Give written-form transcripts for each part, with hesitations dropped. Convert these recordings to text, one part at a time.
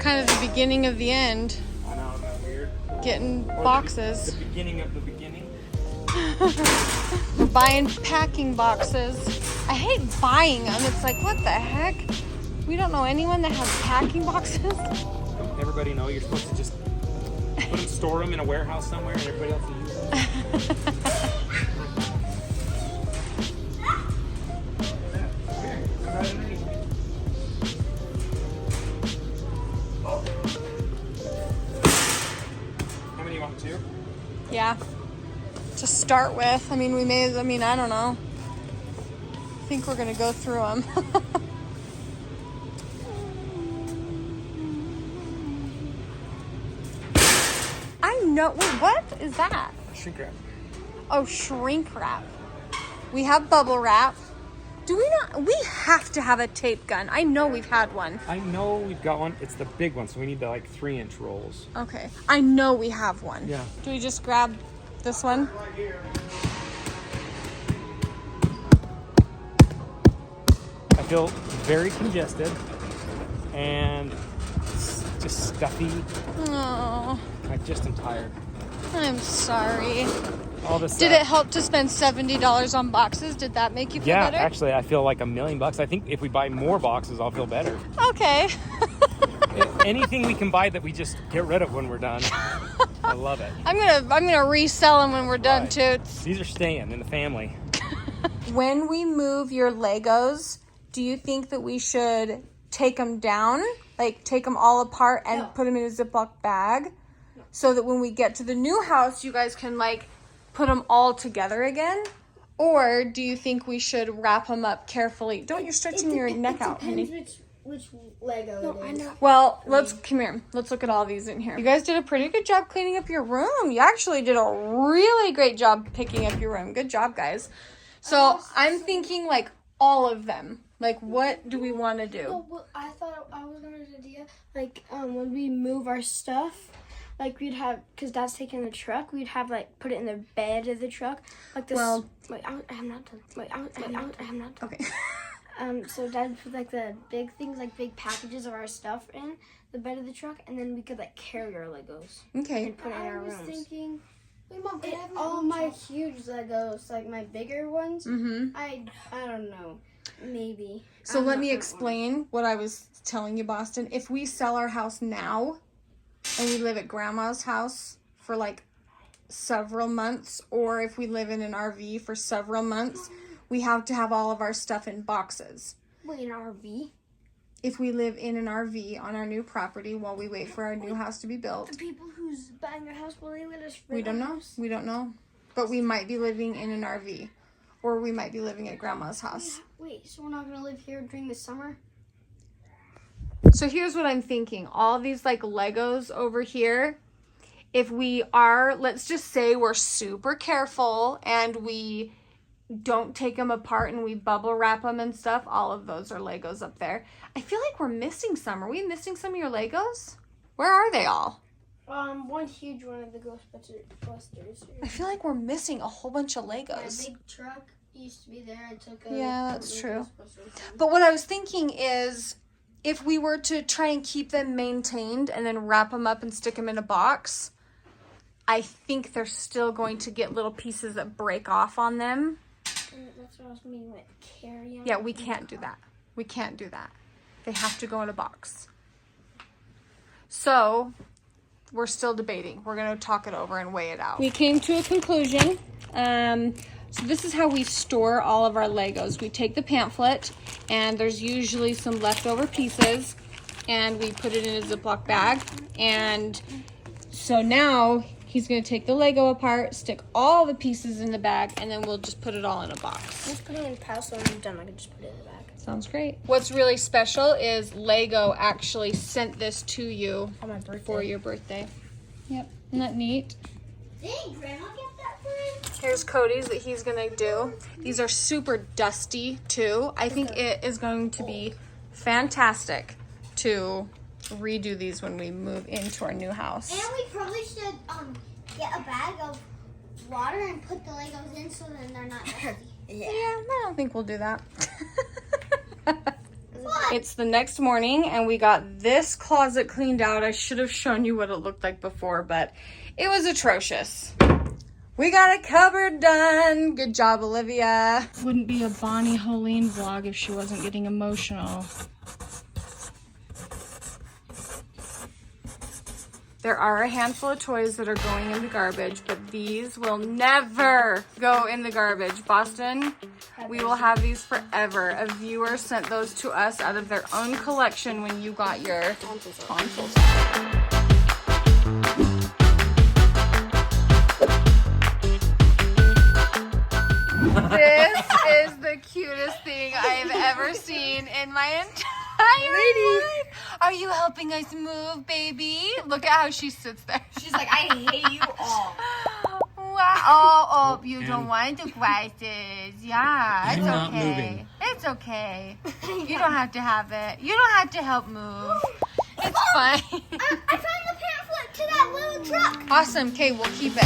kind of the beginning of the end. I know, isn't that weird? Getting Or boxes. The beginning of the beginning. We're buying packing boxes. I hate buying them. It's like, what the heck? We don't know anyone that has packing boxes. Don't everybody know you're supposed to just put them, store them in a warehouse somewhere, and everybody else will use them? How many you want? 2? Yeah. To start with, I mean, I don't know. I think we're gonna go through them. I know. Wait, what is that? Shrink wrap. Oh, shrink wrap. We have bubble wrap. Do we not? We have to have a tape gun. I know we've had one. I know we've got one. It's the big one, so we need the like 3-inch rolls. Okay. I know we have one. Yeah. Do we just grab this one? I feel very congested and just stuffy. Oh, I just am tired. I'm sorry. All this. Did it help to spend $70 on boxes? Did that make you feel Yeah, better? actually, I feel like $1 million. I think if we buy more boxes, I'll feel better. Okay. Anything we can buy that we just get rid of when we're done. I love it. I'm gonna resell them when we're done, Right. Toots. These are staying in the family. When we move your Legos, do you think that we should take them down? Like take them all apart and put them in a Ziploc bag? No. So that when we get to the new house, you guys can like put them all together again? Or do you think we should wrap them up carefully? Don't, you're stretching your neck out, honey. Depends which Lego it is. Well, come here. Let's look at all these in here. You guys did a pretty good job cleaning up your room. You actually did a really great job picking up your room. Good job, guys. So I'm thinking like all of them. Like, what do we want to do? No, well, I thought I was gonna do the idea like when we move our stuff, like we'd have, because Dad's taking the truck, we'd have like put it in the bed of the truck, like this. Well, wait, I'm not done. Wait, I'm not done. Okay. So Dad put like the big things, like big packages of our stuff in the bed of the truck, and then we could like carry our Legos Okay. and put it in our rooms. I was thinking, wait, Mom, can I have All my my huge Legos, like my bigger ones, Mm-hmm. I don't know, maybe. So I'm let not me gonna explain what I was telling you, Boston. If we sell our house now and we live at Grandma's house for like several months, or if we live in an RV for several months, we have to have all of our stuff in boxes. Wait, an RV? If we live in an RV on our new property while we wait for our new house to be The built, people who's buying our house, will they let us we rent don't our know. house? We don't know. But we might be living in an RV, or we might be living at Grandma's house. Wait, so we're not gonna live here during the summer? So here's what I'm thinking. All these like Legos over here, if we are, let's just say we're super careful and we don't take them apart and we bubble wrap them and stuff, all of those are Legos up there. I feel like we're missing some. Are we missing some of your Legos? Where are they all? One huge one of the Ghostbusters. I feel like we're missing a whole bunch of My Legos. big truck used to be there. I took a Yeah, that's couple of true. Ghostbusters. But what I was thinking is, if we were to try and keep them maintained and then wrap them up and stick them in a box, I think they're still going to get little pieces that break off on them. And that's what I was meaning with carry on. Yeah, we can't do that. We can't do that. They have to go in a box. So, we're still debating. We're going to talk it over and weigh it out. We came to a conclusion. So this is how we store all of our Legos. We take the pamphlet, and there's usually some leftover pieces, and we put it in a Ziploc bag. And so now he's going to take the Lego apart, stick all the pieces in the bag, and then we'll just put it all in a box. Just put it in the pile, so when I'm done, I can just put it in the bag. Sounds great. What's really special is Lego actually sent this to you On my birthday. for your birthday. Yep, isn't that neat? Dang, Grandma get that for him? Here's Cody's that he's gonna do. These are super dusty too. I think it is going to be fantastic to redo these when we move into our new house. And we probably should get a bag of water and put the Legos in so then they're not dusty. Yeah, I don't think we'll do that. Why? It's the next morning and we got this closet cleaned out. I should have shown you what it looked like before, but it was atrocious. We got a cupboard done. Good job, Olivia. Wouldn't be a Bonnie Hoellein vlog if she wasn't getting emotional. There are a handful of toys that are going in the garbage, but these will never go in the garbage. Boston, we will have these forever. A viewer sent those to us out of their own collection when you got your tonsils. This is the cutest thing I have ever seen in my entire life. Are you helping us move, baby? Look at how she sits there. She's like, I hate you all. Wow. Oh, you don't want the glasses. Yeah, it's not okay. moving. It's okay. You don't have to have it. You don't have to help move. It's fine. I found the pamphlet to that little truck. Awesome. Okay, we'll keep it.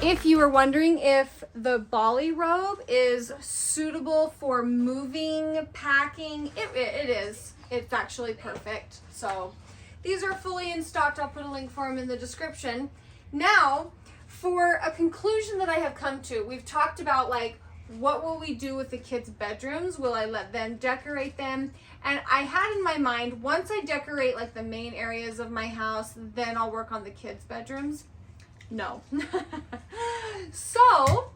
If you were wondering if the Bali robe is suitable for moving, packing, it is. It's actually perfect. So these are fully in stock. I'll put a link for them in the description. Now, for a conclusion that I have come to, we've talked about like, what will we do with the kids' bedrooms? Will I let them decorate them? And I had in my mind, once I decorate like the main areas of my house, then I'll work on the kids' bedrooms. No. So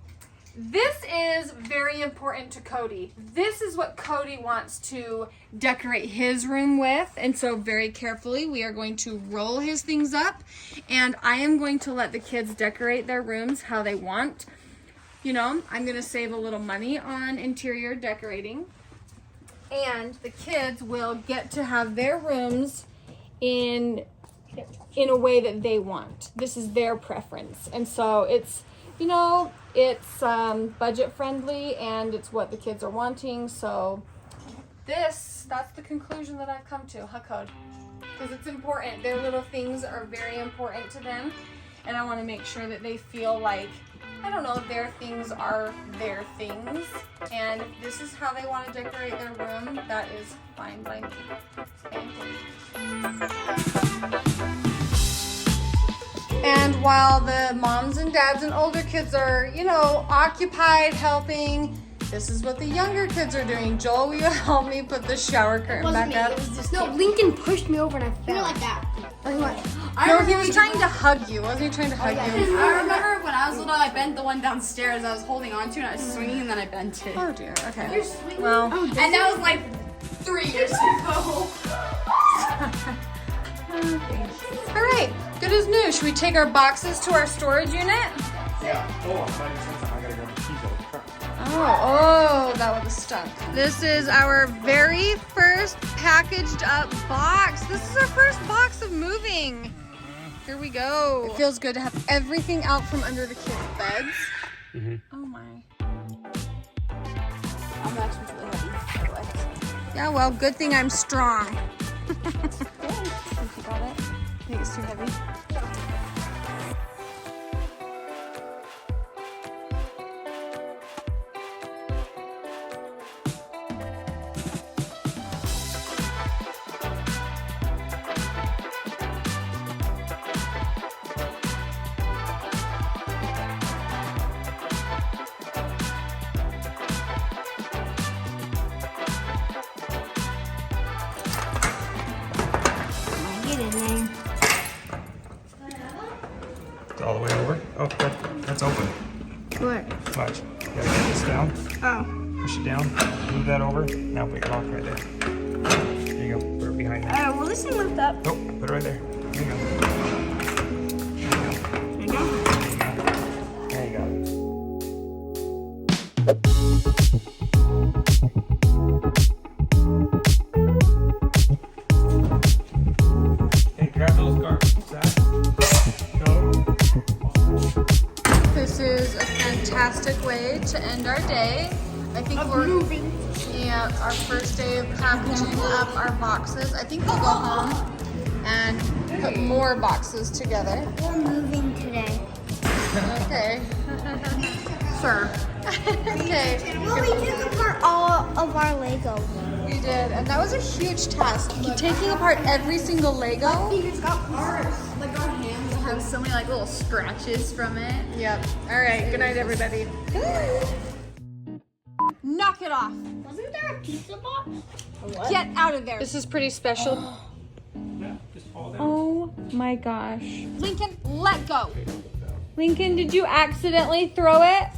this is very important to Cody. This is what Cody wants to decorate his room with. And so very carefully, we are going to roll his things up and I am going to let the kids decorate their rooms how they want. You know, I'm going to save a little money on interior decorating and the kids will get to have their rooms in a way that they want. This is their preference. And so it's, you know, it's budget friendly and it's what the kids are wanting. So that's the conclusion that I've come to, huh, Code? Because it's important. Their little things are very important to them. And I want to make sure that they feel like, I don't know, their things are their things. And if this is how they want to decorate their room, that is fine by me. And while the moms and dads and older kids are, you know, occupied helping, this is what the younger kids are doing. Joel, will you help me put the shower curtain back up? It was just no, Lincoln pushed me over and I You fell. like that. No, he was trying to hug you. Wasn't he trying to hug you? I remember when I was little, I bent the one downstairs I was holding on to and I was swinging and then I bent it. Oh dear, okay. Well, And that was like 3 years ago. all right, good as new. Should we take our boxes to our storage unit? Yeah. Oh, I'm finding something. I gotta grab the keys out of the truck. Oh, that would have stunk. This is our very first packaged up box. This is our first box of moving. Here we go. It feels good to have everything out from under the kids' beds. Mm-hmm. Oh my. I'm actually really heavy. Yeah, well, good thing I'm strong. Think you got it? Think it's too heavy? It's all the way over. Oh, that's open. What? Watch. You gotta get this down. Oh. Push it down. Move that over. Now put your lock right there. There you go. Put it behind that. Will this thing lift up? Nope. Put it right there. There you go. There you go. There you go. Hey, grab those guards. Go. This is a fantastic way to end our day. I think we're moving. our first day of packaging up our boxes. I think we'll go home and put more boxes together. We're moving today. Okay. Sure. Okay. Well, we took apart all of our Legos. We did, and that was a huge task. Taking apart every single Lego. It's got parts. Like our hands have so many like little scratches from it. Yep. All right. Good night, everybody. Knock it off. Wasn't there a pizza box? Get out of there. This is pretty special. Yeah, just fall down. Oh my gosh. Lincoln, let go. Lincoln, did you accidentally throw it?